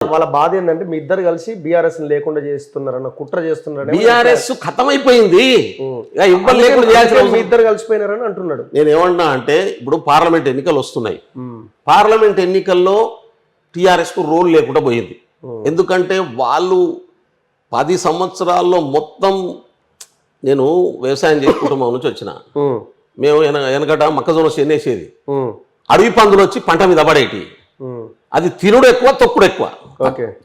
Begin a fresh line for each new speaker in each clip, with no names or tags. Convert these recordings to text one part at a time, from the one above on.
వాళ్ళ బాధ ఏంటంటే మీ ఇద్దరు కలిసి బీఆర్ఎస్ లేకుండా చేస్తున్నారన్న కుట్ర చేస్తున్నారని
బీఆర్ఎస్ ఖతమైపోయింది, ఇబ్బంది లేకుండా చేయాల్సిన
మీ ఇద్దరు కలిసిపోయినారని అంటున్నాడు.
నేను ఏమన్నా అంటే ఇప్పుడు పార్లమెంట్ ఎన్నికలు వస్తున్నాయి, పార్లమెంట్ ఎన్నికల్లో టీఆర్ఎస్కు రోల్ లేకుండా పోయింది. ఎందుకంటే వాళ్ళు 10 సంవత్సరాల్లో మొత్తం, నేను వ్యవసాయం చేసే కుటుంబం నుంచి వచ్చిన, మేము వెనకట మొక్కజొన్న చేనేసేది, అడవి పందులు వచ్చి పంట మీద పడేటి, అది తినుడు ఎక్కువ తొక్కుడు ఎక్కువ,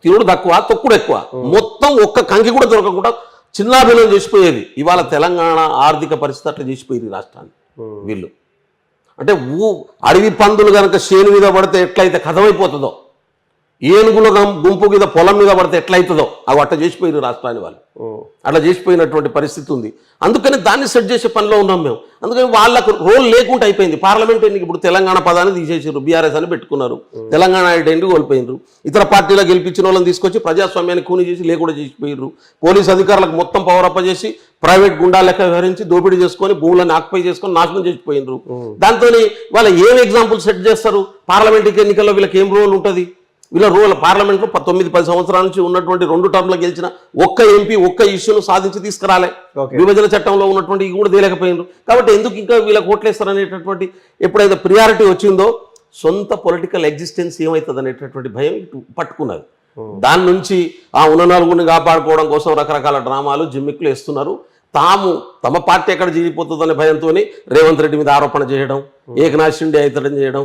తినుడు తక్కువ తొక్కుడు ఎక్కువ, మొత్తం ఒక్క కంకి కూడా దొరకకుండా చిన్నాభిన్నం చేసిపోయేది. ఇవాళ తెలంగాణ ఆర్థిక పరిస్థితి అట్లా చేసిపోయింది రాష్ట్రాన్ని వీళ్ళు. అంటే అడవి పందులు కనుక చేను మీద పడితే ఎట్లయితే కథమైపోతుందో, ఏనుగుల గుంపు మీద పొలం మీద పడితే ఎట్లయితుందో అవి అట్లా చేసిపోయిన రాష్ట్రాన్ని వాళ్ళు, అట్లా చేసిపోయినటువంటి పరిస్థితి ఉంది. అందుకని దాన్ని సెట్ చేసే పనిలో ఉన్నాం మేము. అందుకని వాళ్ళకు రోల్ లేకుండా అయిపోయింది. పార్లమెంట్ ఎన్నిక ఇప్పుడు తెలంగాణ పదాన్ని తీసేసారు, బీఆర్ఎస్ అని పెట్టుకున్నారు, తెలంగాణ ఐడెంటిటీ కోల్పోయినారు. ఇతర పార్టీలో గెలిపించిన వాళ్ళని తీసుకొచ్చి ప్రజాస్వామ్యాన్ని కూని చేసి లేకుండా చేసిపోయారు. పోలీసు అధికారులకు మొత్తం పవర్ అప్ చేసి ప్రైవేట్ గుండా లెక్క వ్యవహరించి దోపిడీ చేసుకొని భూములను ఆక్యుపై చేసుకొని నాశనం చేసిపోయినారు. దాంతో వాళ్ళ ఏం ఎగ్జాంపుల్ సెట్ చేస్తారు? పార్లమెంట్ ఎన్నికల్లో వీళ్ళకి ఏం రోల్ ఉంటుంది? వీళ్ళ రోల్ పార్లమెంట్లో 9-10 సంవత్సరాల నుంచి ఉన్నటువంటి 2 టర్మ్లో గెలిచిన ఒక్క ఎంపీ ఒక్క ఇష్యూను సాధించి తీసుకురాలే. విభజన చట్టంలో ఉన్నటువంటి కూడా తేలేకపోయినారు. కాబట్టి ఎందుకు ఇంకా వీళ్ళకి ఓట్లేస్తారనేటటువంటి ఎప్పుడైతే ప్రియారిటీ వచ్చిందో సొంత పొలిటికల్ ఎగ్జిస్టెన్స్ ఏమవుతుంది అనేటటువంటి భయం పట్టుకున్నది. దాని నుంచి ఆ ఉన్న నలుగురిని కాపాడుకోవడం కోసం రకరకాల డ్రామాలు జిమ్మిక్కులు వేస్తున్నారు. తమ పార్టీ ఎక్కడ జీవిపోతుందనే భయంతో రేవంత్ రెడ్డి మీద ఆరోపణ చేయడం, ఏకనాథ్ షిండే అవుతాడని చేయడం,